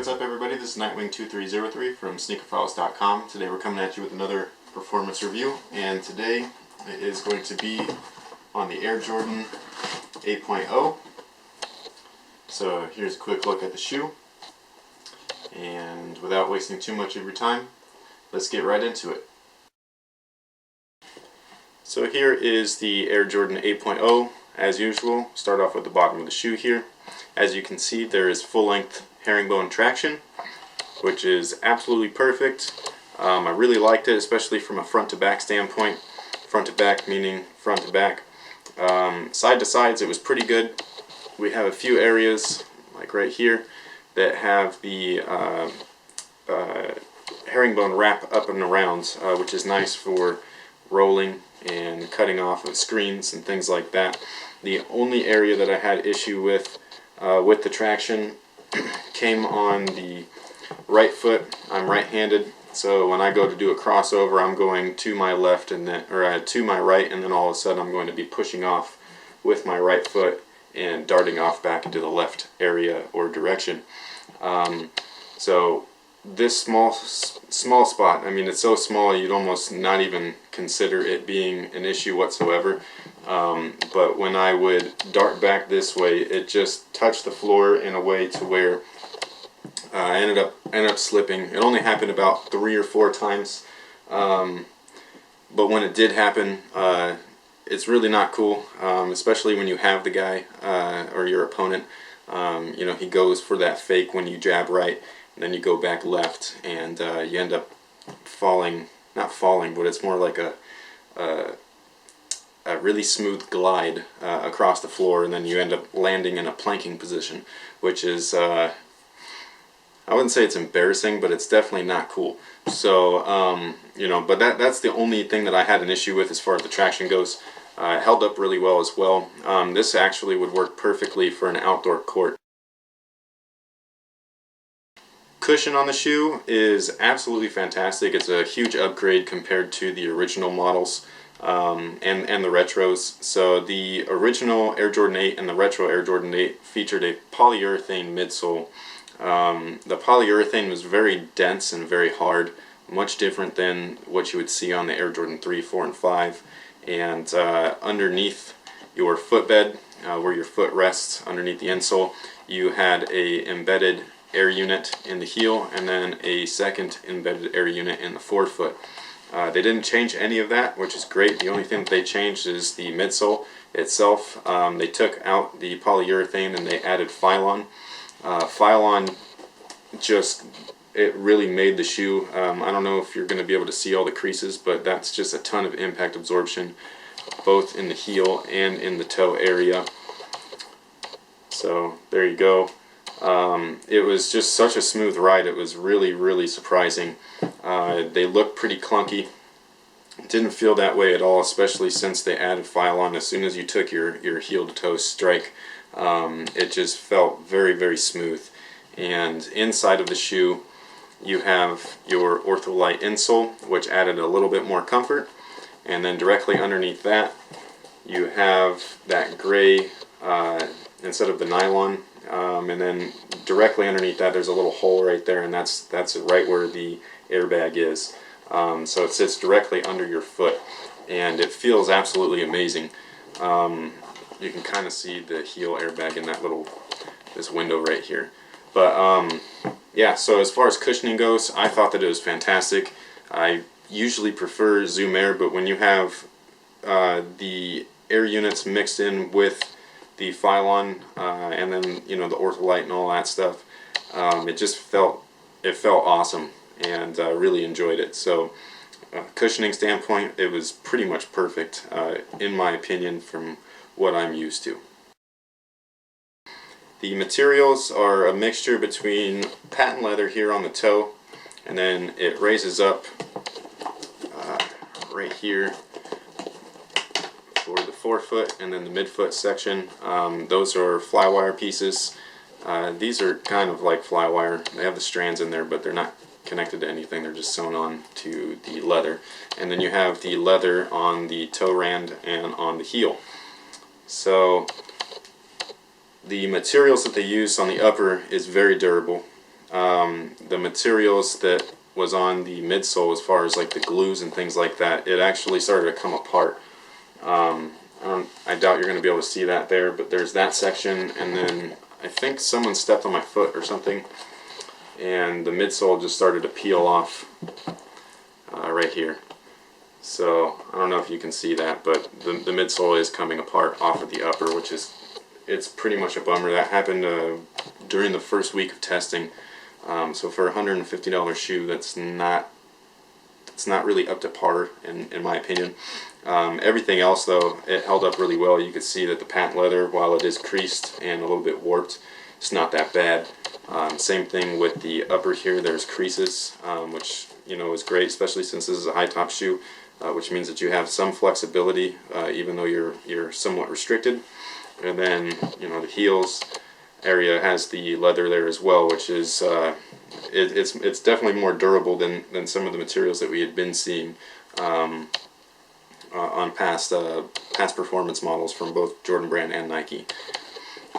what's up everybody? This is Nightwing2303 from SneakerFiles.com. Today we're coming at you with another performance review, and today it is going to be on the Air Jordan 8.0. So here's a quick look at the shoe, and without wasting too much of your time, let's get right into it. So here is the Air Jordan 8.0. As usual, start off with the bottom of the shoe here. As you can see, there is full-length herringbone traction, which is absolutely perfect. I really liked it, especially from a front-to-back standpoint. Front-to-back meaning front-to-back. Side-to-sides, it was pretty good. We have a few areas, like right here, that have the herringbone wrap up and around, which is nice for rolling and cutting off of screens and things like that. The only area that I had issue with the traction came on the right foot. I'm right-handed, so when I go to do a crossover, I'm going to my left and then, to my right, and then all of a sudden I'm going to be pushing off with my right foot and darting off back into the left area or direction. So this small spot, I mean, it's so small you'd almost not even consider it being an issue whatsoever. But when I would dart back this way, it just touched the floor in a way to where I ended up slipping. It only happened about 3 or 4 times, but when it did happen, it's really not cool, especially when you have the guy or your opponent. You know, he goes for that fake when you jab right, and then you go back left, and you end up falling. Not falling, but it's more like a really smooth glide across the floor, and then you end up landing in a planking position, which is, I wouldn't say it's embarrassing, but it's definitely not cool. So, you know, but that's the only thing that I had an issue with as far as the traction goes. It held up really well as well. This actually would work perfectly for an outdoor court. Cushion on the shoe is absolutely fantastic. It's a huge upgrade compared to the original models and the retros. So the original Air Jordan 8 and the retro Air Jordan 8 featured a polyurethane midsole. The polyurethane was very dense and very hard, much different than what you would see on the Air Jordan 3, 4, and 5. And underneath your footbed, where your foot rests underneath the insole, you had a embedded air unit in the heel, and then a second embedded air unit in the forefoot. They didn't change any of that, which is great. The only thing that they changed is the midsole itself. They took out the polyurethane and they added Phylon. Phylon just, it really made the shoe. I don't know if you're going to be able to see all the creases, but that's just a ton of impact absorption, both in the heel and in the toe area. So there you go. It was just such a smooth ride. It was really, really surprising. They looked pretty clunky. It didn't feel that way at all, especially since they added Phylon. As soon as you took your heel to toe strike, it just felt very, very smooth. And inside of the shoe, you have your Ortholite insole, which added a little bit more comfort. And then directly underneath that, you have that gray, instead of the nylon. And then directly underneath that, there's a little hole right there, and that's right where the airbag is. So it sits directly under your foot, and it feels absolutely amazing. You can kind of see the heel airbag in that this window right here. But yeah, so as far as cushioning goes, I thought that it was fantastic. I usually prefer Zoom Air, but when you have the air units mixed in with the Phylon and then, you know, the Ortholite and all that stuff, it just felt awesome, and I really enjoyed it. So cushioning standpoint, it was pretty much perfect in my opinion from what I'm used to. The materials are a mixture between patent leather here on the toe, and then it raises up right here for the forefoot, and then the midfoot section. Those are flywire pieces. These are kind of like flywire. They have the strands in there, but they're not connected to anything. They're just sewn on to the leather. And then you have the leather on the toe rand and on the heel. So the materials that they use on the upper is very durable. the materials that was on the midsole, as far as like the glues and things like that, it actually started to come apart. I doubt you're going to be able to see that there, but there's that section, and then I think someone stepped on my foot or something, and the midsole just started to peel off right here. So I don't know if you can see that, but the midsole is coming apart off of the upper, which is, it's pretty much a bummer. That happened during the first week of testing. So for a $150 shoe, that's not really up to par in my opinion. Everything else though, it held up really well. You could see that the patent leather, while it is creased and a little bit warped, it's not that bad. Same thing with the upper here. There's creases, which is great, especially since this is a high top shoe, which means that you have some flexibility, even though you're somewhat restricted. And then the heels area has the leather there as well, which is it's definitely more durable than some of the materials that we had been seeing on past performance models from both Jordan Brand and Nike.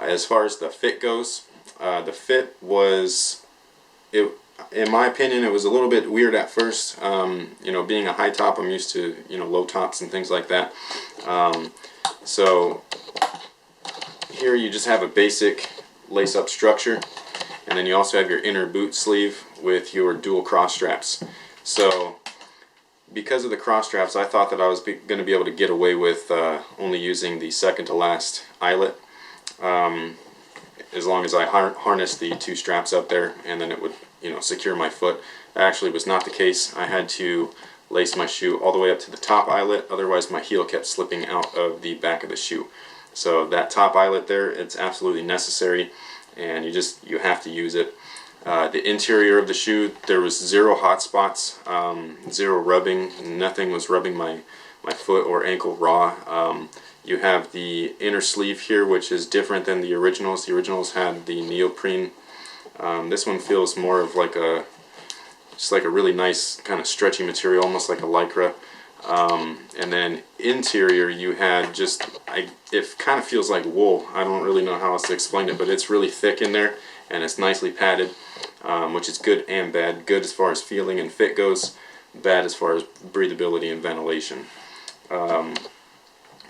As far as the fit goes, the fit was, in my opinion, it was a little bit weird at first. Being a high top, I'm used to low tops and things like that. So here you just have a basic lace-up structure, and then you also have your inner boot sleeve with your dual cross straps. So because of the cross straps, I thought that I was going to be able to get away with only using the second to last eyelet, as long as I harnessed the two straps up there, and then it would secure my foot. That actually was not the case. I had to lace my shoe all the way up to the top eyelet, otherwise my heel kept slipping out of the back of the shoe. So that top eyelet there, it's absolutely necessary, and you have to use it. The interior of the shoe, there was zero hot spots, zero rubbing. Nothing was rubbing my foot or ankle raw. You have the inner sleeve here, which is different than the originals. The originals had the neoprene. This one feels more of just like a really nice kind of stretchy material, almost like a Lycra. And then interior, you had it kind of feels like wool. I don't really know how else to explain it, but it's really thick in there, and it's nicely padded, which is good and bad. Good as far as feeling and fit goes, bad as far as breathability and ventilation.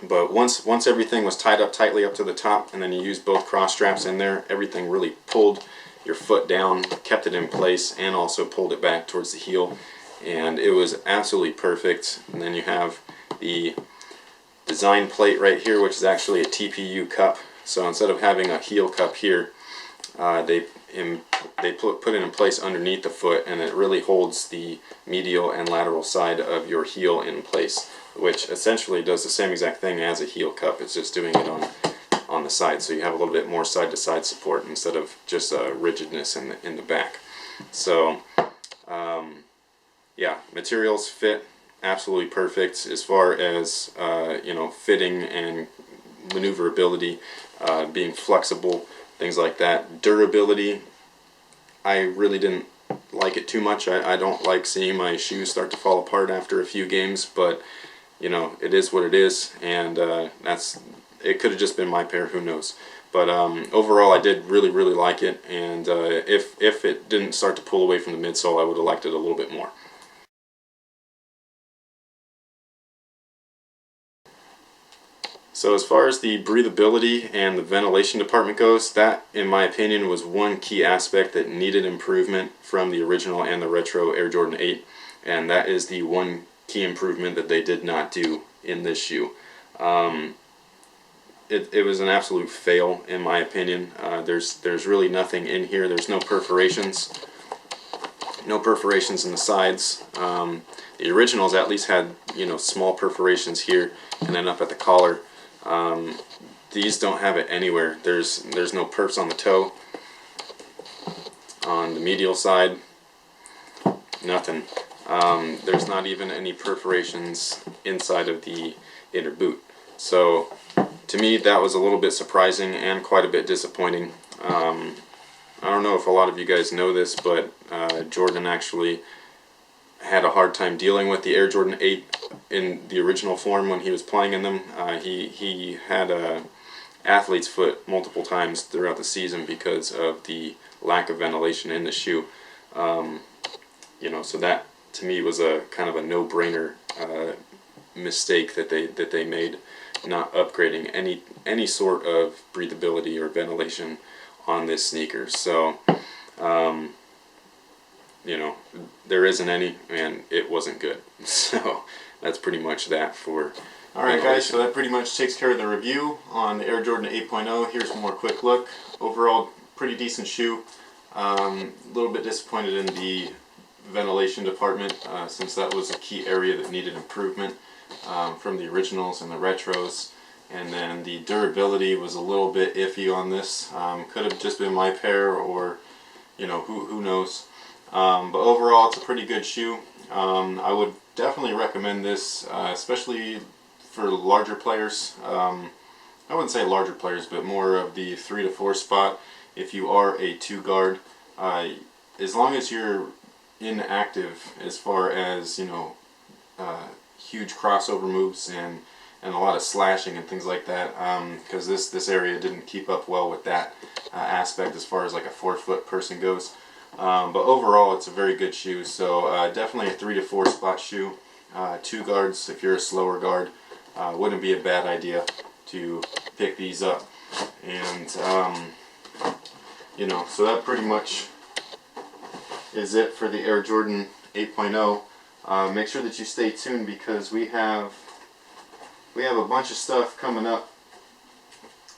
But once everything was tied up tightly up to the top, and then you used both cross straps in there, everything really pulled your foot down, kept it in place, and also pulled it back towards the heel. And it was absolutely perfect. And then you have the design plate right here, which is actually a TPU cup. So instead of having a heel cup here, they put it in place underneath the foot, and it really holds the medial and lateral side of your heel in place, which essentially does the same exact thing as a heel cup. It's just doing it on the side, so you have a little bit more side-to-side support instead of just rigidness in the back. So yeah, materials fit absolutely perfect as far as fitting and maneuverability, being flexible, things like that. Durability, I really didn't like it too much. I don't like seeing my shoes start to fall apart after a few games, but it is what it is, and it could have just been my pair, who knows. But overall, I did really like it, and if it didn't start to pull away from the midsole, I would have liked it a little bit more. So as far as the breathability and the ventilation department goes, that, in my opinion, was one key aspect that needed improvement from the original and the retro Air Jordan 8, and that is the one key improvement that they did not do in this shoe. It was an absolute fail, in my opinion. There's really nothing in here. There's no perforations. No perforations in the sides. The originals at least had small perforations here and then up at the collar. These don't have it anywhere. There's no perfs on the toe. On the medial side, nothing. There's not even any perforations inside of the inner boot. So to me, that was a little bit surprising and quite a bit disappointing. I don't know if a lot of you guys know this, but Jordan actually had a hard time dealing with the Air Jordan 8 in the original form when he was playing in them. He had a athlete's foot multiple times throughout the season because of the lack of ventilation in the shoe. You know, so that to me was a kind of a no-brainer mistake that they made, not upgrading any sort of breathability or ventilation on this sneaker. So you know, there isn't any, and it wasn't good. So that's pretty much that for. Alright guys, so that pretty much takes care of the review on the Air Jordan 8.0. Here's one more quick look. Overall, pretty decent shoe. A little bit disappointed in the ventilation department, since that was a key area that needed improvement from the originals and the retros. And then the durability was a little bit iffy on this. Could have just been my pair, or you know, who knows. But overall, it's a pretty good shoe. I would definitely recommend this, especially for larger players. I wouldn't say larger players, but more of the 3 to 4 spot. If you are a 2 guard, as long as you're inactive as far as, you know, huge crossover moves and a lot of slashing and things like that, because this area didn't keep up well with that aspect as far as like a 4-foot person goes. But overall, it's a very good shoe. So definitely a 3 to 4 spot shoe. 2 guards, if you're a slower guard, wouldn't be a bad idea to pick these up. And you know, so that pretty much is it for the Air Jordan 8.0. Make sure that you stay tuned, because we have a bunch of stuff coming up.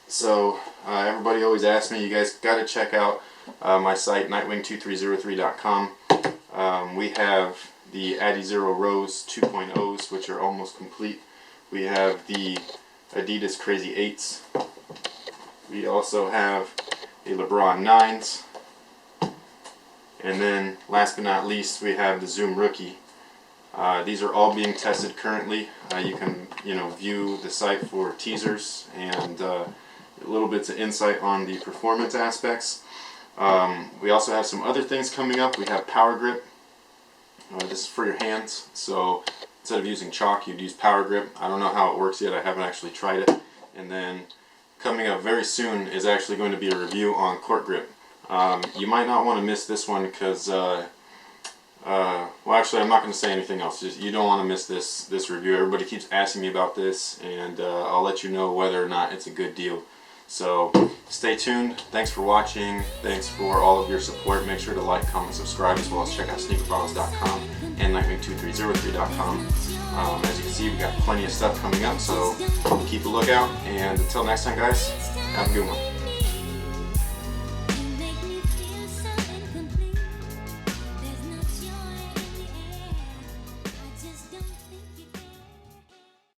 So everybody always asks me, you guys got to check out my site, nightwing2303.com. We have the Adizero Rose 2.0s, which are almost complete. We have the Adidas Crazy 8s. We also have the LeBron 9s. And then, last but not least, we have the Zoom Rookie. These are all being tested currently. You can, you know, view the site for teasers and little bits of insight on the performance aspects. We also have some other things coming up. We have Power Grip. This is for your hands. So instead of using chalk, you'd use Power Grip. I don't know how it works yet. I haven't actually tried it. And then coming up very soon is actually going to be a review on Court Grip. You might not want to miss this one, because well, actually, I'm not going to say anything else. Just, you don't want to miss this review. Everybody keeps asking me about this, and I'll let you know whether or not it's a good deal. So stay tuned. Thanks for watching. Thanks for all of your support. Make sure to like, comment, subscribe, as well as check out sneakerbottles.com and nightwing2303.com. As you can see, we've got plenty of stuff coming up, so keep a lookout. And until next time, guys, have a good one.